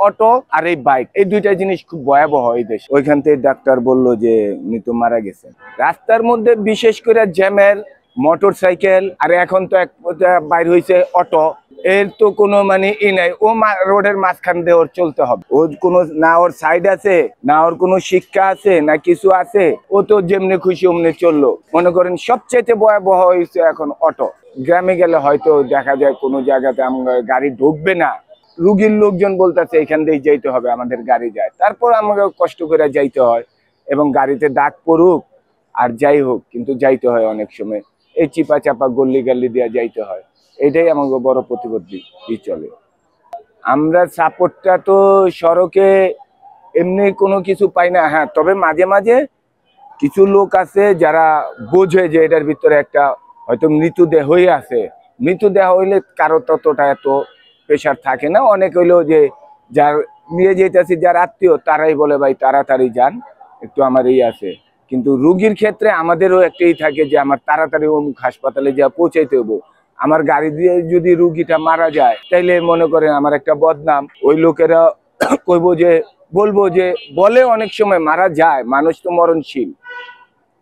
Auto আর এই bike, এই দুইটা জিনিস খুব ভয়াবহ এই দেশ। ওইখান থেকে ডাক্তার বললো যে উনি তো মারা গেছেন। রাস্তার মধ্যে বিশেষ করে জ্যামের মোটর সাইকেল, আর এখন তো এক বাইর হয়েছে অটো, এর তো কোনো মানে নাই। ও রোডের মাঝখান দিয়ে ওর চলতে হবে, ওর কোনো না ওর সাইড আছে, না ওর কোনো শিক্ষা আছে, না কিছু আছে। ও তো যেমনি খুশি অমনি চললো। মনে করেন সবচেয়ে ভয়াবহ হয়েছে এখন অটো। গ্রামে গেলে হয়তো দেখা যায় কোনো জায়গাতে আমরা গাড়ি ঢুকবে না, রুগীর লোকজন বলতেছে এখান দিয়ে যাইতে হবে, আমাদের গাড়ি যায়, তারপর আমাকে কষ্ট করে যাইতে হয়। এবং গাড়িতে ডাক পড়ুক আর যাই হোক, কিন্তু যাইতে হয় অনেক সময়, এই চিপা চাপা গল্লি গাল্লি দিয়ে যাইতে হয়। এটাই আমাকে বড় প্রতিবদ্ধী চলে। আমরা সাপোর্টটা তো সড়কে এমনি কোনো কিছু পাই না। হ্যাঁ, তবে মাঝে মাঝে কিছু লোক আছে যারা বোঝে যে এটার ভিতরে একটা হয়তো মৃতদেহই আছে। মৃতদেহ হইলে কারো ততটা এত প্রেশার থাকে না। অনেক হইলেও যে যার নিয়ে যেতেছি, যার আত্মীয়, তারাই বলে ভাই তাড়াতাড়ি যান, একটু আমার এই আছে। কিন্তু রুগীর ক্ষেত্রে আমাদেরও একটাই থাকে যে আমার তাড়াতাড়ি অমুক হাসপাতালে যা পৌঁছাইতে হবো। আমার গাড়ি দিয়ে যদি রুগীটা মারা যায়, তাইলে মনে করেন আমার একটা বদনাম। ওই লোকেরা কইবো যে, বলবো যে, বলে অনেক সময় মারা যায়, মানুষ তো মরণশীল,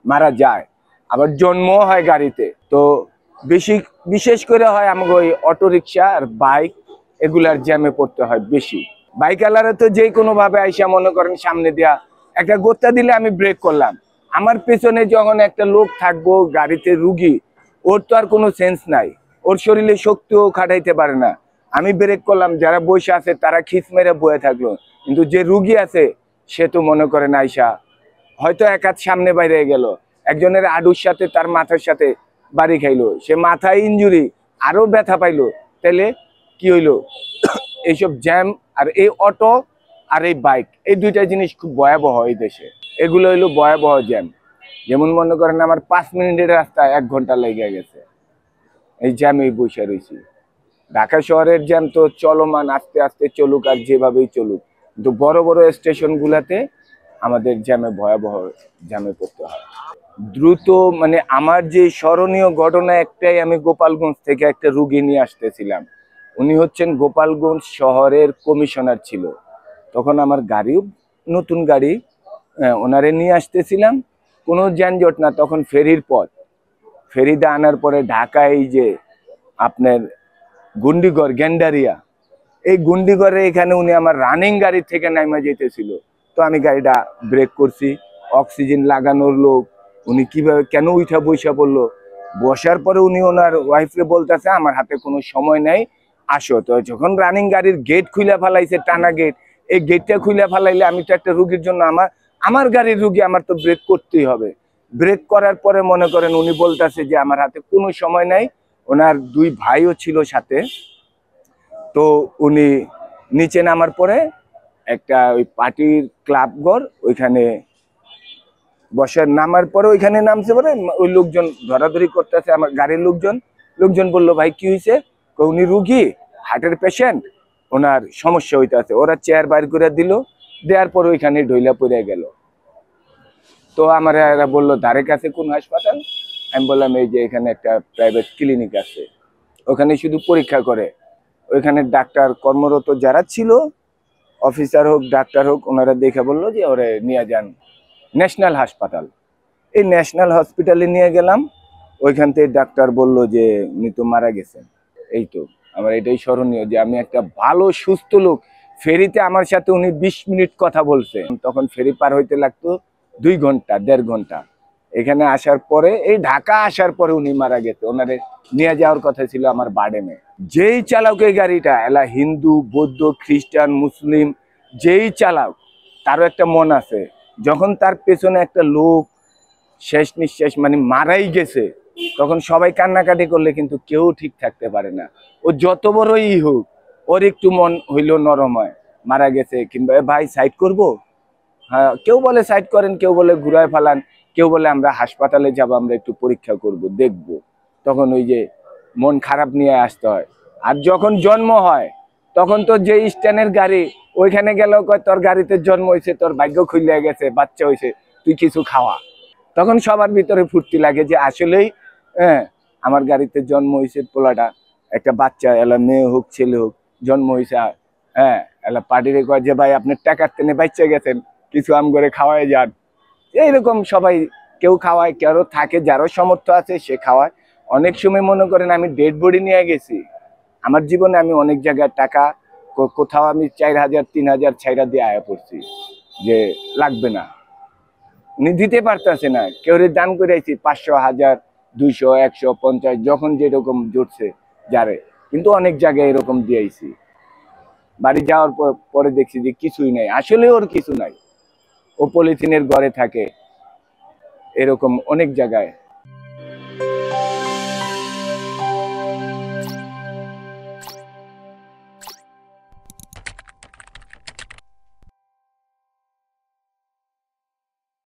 মারা যায়, আবার জন্ম হয় গাড়িতে। তো বিশেষ করে হয় আমাকে ওই অটো রিক্সা আর বাইক, এগুলার জ্যামে পড়তে হয় বেশি। বাইক আলারা তো যে কোনো ভাবে আইসা মনে করেন সামনে দিয়া একটা গোত্তা দিলে আমি ব্রেক করলাম, আমার পেছনে যখন একটা লোক থাকবো গাড়িতে রুগী, ওর তো আর কোনো সেন্স নাই, ওর শরীরে শক্তিও খাটাইতে পারে না। আমি ব্রেক করলাম, যারা বসে আছে তারা খিস মেরে বয়ে থাকলো, কিন্তু যে রুগী আছে সে তো মনে করেন আইসা হয়তো এক হাত সামনে বাইরে গেল, একজনের আডুর সাথে তার মাথার সাথে বাড়ি খাইলো, সে মাথায় ইনজুরি, আরো ব্যথা পাইলো। তাহলে কি হইলো? এইসব জ্যাম আর এই অটো আর এই বাইক, এই দুইটা জিনিস খুব ভয়াবহ এই দেশে। এগুলো হইলো ভয়াবহ জ্যাম। যেমন মনে করেন আমার 5 মিনিটের রাস্তা 1 ঘন্টা লেগে গেছে, এই জ্যামেই বসে রয়েছি। ঢাকা শহরের জ্যাম তো চলমান, আস্তে আস্তে চলুক আর যেভাবেই চলুক, কিন্তু বড় বড় স্টেশন গুলাতে আমাদের জ্যামে ভয়াবহ জ্যামে পড়তে হয় দ্রুত। মানে আমার যে স্মরণীয় ঘটনা একটাই, আমি গোপালগঞ্জ থেকে একটা রুগী নিয়ে আসতেছিলাম। উনি হচ্ছেন গোপালগঞ্জ শহরের কমিশনার ছিল তখন। আমার গাড়িও নতুন গাড়ি, ওনারে নিয়ে আসতেছিলাম, কোনো যানজট না তখন, ফেরির পথ। ফেরিতে আনার পরে ঢাকায় এই যে আপনার গুন্ডিগড় গেন্ডারিয়া, এই গুন্ডিগড়ে এখানে উনি আমার রানিং গাড়ি থেকে নাইমা যেতেছিল। তো আমি গাড়িটা ব্রেক করছি, অক্সিজেন লাগানোর লোক, উনি কিভাবে কেন উঠা বসা পড়লো। বসার পরে উনি ওনার ওয়াইফকে বলতেছে আমার হাতে কোনো সময় নাই, আসো। তো যখন রানিং গাড়ির গেট খুলে ফেলাইছে, টানা গেট, এই গেটটা খুলে ফেলাইলে আমি তো একটা রুগীর জন্য, আমার গাড়ির রুগী, আমার তো ব্রেক করতেই হবে। ব্রেক করার পরে মনে করেন উনি বলতেছে যে আমার হাতে কোনো সময় নাই। ওনার 2 ভাইও ছিল সাথে। তো উনি নিচে নামার পরে একটা ওই পার্টির ক্লাব ঘর, ওইখানে বসার নামার পরে ওইখানে নামছে পরে ওই লোকজন ধরাধরি করতেছে, আমার গাড়ির লোকজন বললো ভাই কি হয়েছে? উনি রুগী, হার্টের পেশেন্ট, ওনার সমস্যা হইতেছে। ওরা চেয়ার বাইর করে দিল, দেওয়ার পর ওইখানে ঢইলা পড়ে গেল। তো আমার এরা বললো ধারে কাছে কোন হাসপাতাল? আমি বললাম এই যে এখানে একটা প্রাইভেট ক্লিনিক আছে, ওখানে শুধু পরীক্ষা করে। ওইখানে ডাক্তার কর্মরত যারা ছিল, অফিসার হোক ডাক্তার হোক, ওনারা দেখে বললো যে ওরে নিয়ে যান ন্যাশনাল হাসপাতাল। এই ন্যাশনাল হসপিটালে নিয়ে গেলাম, ওইখান থেকে ডাক্তার বললো যে উনি তো মারা গেছেন। এই তো আমার এটাই স্মরণীয় যে আমি একটা ভালো সুস্থ লোক, ফেরিতে আমার সাথে উনি 20 মিনিট কথা বলছে, তখন ফেরি পার হইতে লাগতো 2 ঘন্টা 1.5 ঘন্টা। এখানে আসার পরে, এই ঢাকা আসার পরে উনি মারা গেছে। ওনারে নিয়ে যাওয়ার কথা ছিল আমার বাডেমে। যেই চালাক এই গাড়িটা, এলা হিন্দু বৌদ্ধ খ্রিস্টান মুসলিম যেই চালাক, তারও একটা মন আছে। যখন তার পেছনে একটা লোক শেষ নিঃশ্বাস মানে মারাই গেছে, তখন সবাই কান্নাকাটি করলে কিন্তু কেউ ঠিক থাকতে পারে না। ও যত বড়ই হোক, ওর একটু মন হইলো নরম হয়। মারা গেছে কিংবা ভাই সাইড করব, হ্যাঁ, কেউ বলে সাইড করেন, কেউ বলে ঘুরায় ফালান, কেউ বলে আমরা হাসপাতালে যাব, আমরা একটু পরীক্ষা করব দেখব। তখন ওই যে মন খারাপ নিয়ে আসতে হয়। আর যখন জন্ম হয়, তখন তো যে স্ট্যান্ডের গাড়ি, ওইখানে গেলেও কয় তোর গাড়িতে জন্ম হয়েছে, তোর ভাগ্য খুলে গেছে, বাচ্চা হয়েছে, তুই কিছু খাওয়া। তখন সবার ভিতরে ফুর্তি লাগে যে আসলেই হ্যাঁ আমার গাড়িতে জন্ম হয়েছে পোলাটা, একটা বাচ্চা, এলা মেয়ে হোক ছেলে হোক জন্ম হয়েছে, হ্যাঁ এলা পার্টিরে কয় যে ভাই আপনি টাকার টেনে বাচ্চা গেছেন, কিছু আম করে খাওয়াই যান। এইরকম সবাই কেউ খাওয়ায়, কেউ থাকে যারও সামর্থ্য আছে সে খাওয়ায়। অনেক সময় মনে করেন আমি ডেড বডি নিয়ে গেছি। আমার জীবনে আমি অনেক জায়গায় টাকা কোথাও আমি 4,000 3,000 ছাইরা দিয়ে আয়া পড়ছি যে লাগবে না, উনি দিতে পারতেছে না। কেউ দান করে আইছি 500 1000 200 150 যখন যেরকম জুটছে যারে, কিন্তু অনেক জায়গায় এরকম দিয়েছি। বাড়ি যাওয়ার পরে দেখছি যে কিছুই নাই, আসলে ওর কিছু নাই, ও পলিথিনের ঘরে থাকে, এরকম অনেক জায়গায়।